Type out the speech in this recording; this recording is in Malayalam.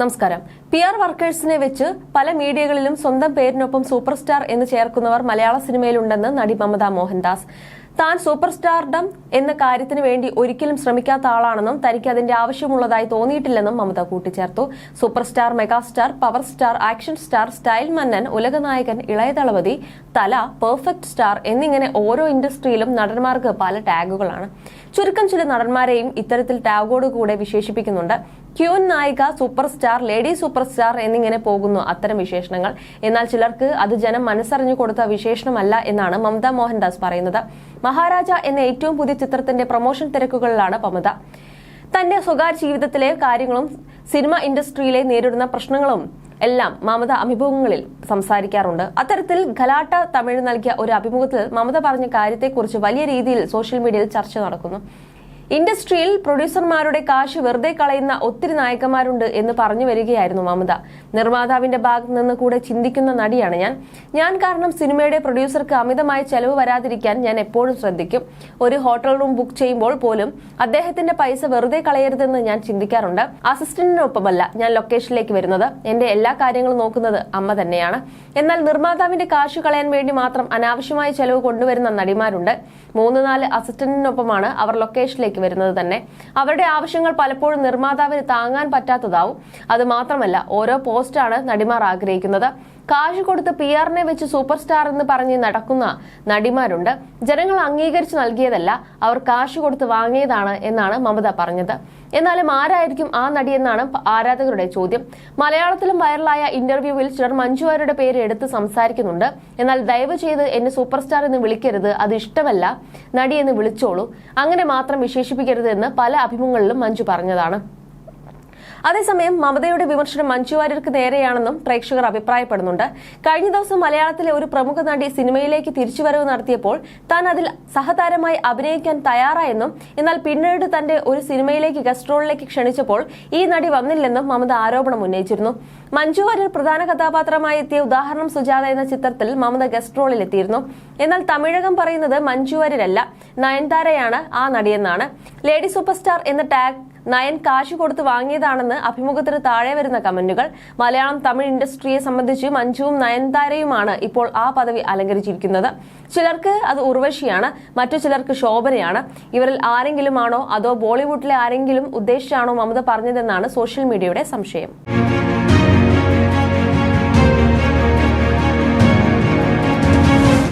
നമസ്കാരം. PR വർക്കേഴ്സിനെ വെച്ച് പല മീഡിയകളിലും സ്വന്തം പേരിനൊപ്പം സൂപ്പർ സ്റ്റാർ എന്ന് ചേർക്കുന്നവർ മലയാള സിനിമയിലുണ്ടെന്ന് നടി മമത മോഹൻദാസ്. താൻ സൂപ്പർ സ്റ്റാർഡം എന്ന കാര്യത്തിന് വേണ്ടി ഒരിക്കലും ശ്രമിക്കാത്ത ആളാണെന്നും തനിക്ക് അതിന്റെ ആവശ്യമുള്ളതായി തോന്നിയിട്ടില്ലെന്നും മമത കൂട്ടിച്ചേർത്തു. Super star, megastar, power star, action star, style മന്നൻ, ഉലകനായകൻ, ഇളയതളപതി, തല, പെർഫെക്റ്റ് സ്റ്റാർ എന്നിങ്ങനെ ഓരോ ഇൻഡസ്ട്രിയിലും നടന്മാർക്ക് പല ടാഗുകളാണ്. ചുരുക്കം ചില നടന്മാരെയും ഇത്തരത്തിൽ ടാഗോടുകൂടെ വിശേഷിപ്പിക്കുന്നുണ്ട്. ക്യൂൻ നായിക, super star, lady super star എന്നിങ്ങനെ പോകുന്നു അത്തരം വിശേഷണങ്ങൾ. എന്നാൽ ചിലർക്ക് അത് ജനം മനസ്സറിഞ്ഞു കൊടുത്ത വിശേഷണമല്ല എന്നാണ് മമത മോഹൻദാസ് പറയുന്നത്. മഹാരാജ എന്ന ഏറ്റവും പുതിയ ചിത്രത്തിന്റെ പ്രൊമോഷൻ തിരക്കുകളിലാണ് മമത. തന്റെ സ്വകാര്യ ജീവിതത്തിലെ കാര്യങ്ങളും സിനിമ ഇൻഡസ്ട്രിയിലെ നേരിടുന്ന പ്രശ്നങ്ങളും എല്ലാം മമത അഭിമുഖങ്ങളിൽ സംസാരിക്കാറുണ്ട്. അത്തരത്തിൽ ഗലാട്ട തമിഴ് നൽകിയ ഒരു അഭിമുഖത്തിൽ മമത പറഞ്ഞ കാര്യത്തെക്കുറിച്ച് വലിയ രീതിയിൽ സോഷ്യൽ മീഡിയയിൽ ചർച്ച നടക്കുന്നു. ഇൻഡസ്ട്രിയിൽ പ്രൊഡ്യൂസർമാരുടെ കാശ് വെറുതെ കളയുന്ന ഒത്തിരി നായകന്മാരുണ്ട് എന്ന് പറഞ്ഞു വരികയായിരുന്നു മമത. നിർമ്മാതാവിന്റെ ഭാഗത്ത് നിന്ന് കൂടെ ചിന്തിക്കുന്ന നടിയാണ് ഞാൻ കാരണം സിനിമയുടെ പ്രൊഡ്യൂസർക്ക് അമിതമായ ചെലവ് വരാതിരിക്കാൻ ഞാൻ എപ്പോഴും ശ്രദ്ധിക്കും. ഒരു ഹോട്ടൽ റൂം ബുക്ക് ചെയ്യുമ്പോൾ പോലും അദ്ദേഹത്തിന്റെ പൈസ വെറുതെ കളയരുതെന്ന് ഞാൻ ചിന്തിക്കാറുണ്ട്. അസിസ്റ്റന്റിനൊപ്പമല്ല ഞാൻ ലൊക്കേഷനിലേക്ക് വരുന്നത്. എന്റെ എല്ലാ കാര്യങ്ങളും നോക്കുന്നത് അമ്മ തന്നെയാണ്. എന്നാൽ നിർമ്മാതാവിന്റെ കാശ് കളയാൻ വേണ്ടി മാത്രം അനാവശ്യമായ ചെലവ് കൊണ്ടുവരുന്ന നടിമാരുണ്ട്. 3-4 അസിസ്റ്റന്റിനൊപ്പമാണ് അവർ ലൊക്കേഷനിലേക്ക് വരുന്നത് തന്നെ. അവരുടെ ആവശ്യങ്ങൾ പലപ്പോഴും നിർമ്മാതാവിന് താങ്ങാൻ പറ്റാത്തതാവും. അത് മാത്രമല്ല, ഓരോ പോസ്റ്റാണ് നടിമാർ ആഗ്രഹിക്കുന്നത്. കാശ് കൊടുത്ത് PR-നെ വെച്ച് സൂപ്പർ സ്റ്റാർ എന്ന് പറഞ്ഞ് നടക്കുന്ന നടിമാരുണ്ട്. ജനങ്ങൾ അംഗീകരിച്ചു നൽകിയതല്ല, അവർ കാശ് കൊടുത്ത് വാങ്ങിയതാണ് എന്നാണ് മമത പറഞ്ഞത്. എന്നാലും ആരായിരിക്കും ആ നടിയെന്നാണ് ആരാധകരുടെ ചോദ്യം. മലയാളത്തിലും വൈറലായ ഇന്റർവ്യൂവിൽ ചിലർ മഞ്ജു വാര്യരുടെ പേര് എടുത്ത് സംസാരിക്കുന്നുണ്ട്. എന്നാൽ ദയവ് ചെയ്ത് എന്നെ സൂപ്പർ സ്റ്റാർ എന്ന് വിളിക്കരുത്, അത് ഇഷ്ടമല്ല, നടി എന്ന് വിളിച്ചോളൂ, അങ്ങനെ മാത്രം വിശേഷിപ്പിക്കരുത് എന്ന് പല അഭിമുഖങ്ങളിലും മഞ്ജു പറഞ്ഞതാണ്. അതേസമയം മമതയുടെ വിമർശനം മഞ്ജു വാര്യർക്ക് നേരെയാണെന്നും പ്രേക്ഷകർ അഭിപ്രായപ്പെടുന്നുണ്ട്. കഴിഞ്ഞ ദിവസം മലയാളത്തിലെ ഒരു പ്രമുഖ നടി സിനിമയിലേക്ക് തിരിച്ചുവരവ് നടത്തിയപ്പോൾ താൻ അതിൽ സഹതാരമായി അഭിനയിക്കാൻ തയ്യാറായെന്നും എന്നാൽ പിന്നീട് തന്റെ ഒരു സിനിമയിലേക്ക് ഗസ്റ്റ് റോളിലേക്ക് ക്ഷണിച്ചപ്പോൾ ഈ നടി വന്നില്ലെന്നും മമത ആരോപണം ഉന്നയിച്ചിരുന്നു. മഞ്ജു വാര്യർ പ്രധാന കഥാപാത്രമായി എത്തിയ ഉദാഹരണം സുജാത എന്ന ചിത്രത്തിൽ മമത ഗസ്റ്റ് റോളിൽ എത്തിയിരുന്നു. എന്നാൽ തമിഴകം പറയുന്നത് മഞ്ജു വാര്യരല്ല, നയൻതാരയാണ് ആ നടിയെന്നാണ്. ലേഡി സൂപ്പർ സ്റ്റാർ എന്ന ടാഗ് നയൻ കാശ് കൊടുത്ത് വാങ്ങിയതാണെന്ന് അഭിമുഖത്തിന് താഴെ വരുന്ന കമന്റുകൾ. മലയാളം തമിഴ് ഇൻഡസ്ട്രിയെ സംബന്ധിച്ച് മഞ്ജുവും നയൻതാരയുമാണ് ഇപ്പോൾ ആ പദവി അലങ്കരിച്ചിരിക്കുന്നത്. ചിലർക്ക് അത് ഉർവശിയാണ്, മറ്റു ചിലർക്ക് ശോഭനയാണ്. ഇവരിൽ ആരെങ്കിലും ആണോ അതോ ബോളിവുഡിലെ ആരെങ്കിലും ഉദ്ദേശിച്ചാണോ മമത പറഞ്ഞതെന്നാണ് സോഷ്യൽ മീഡിയയുടെ സംശയം.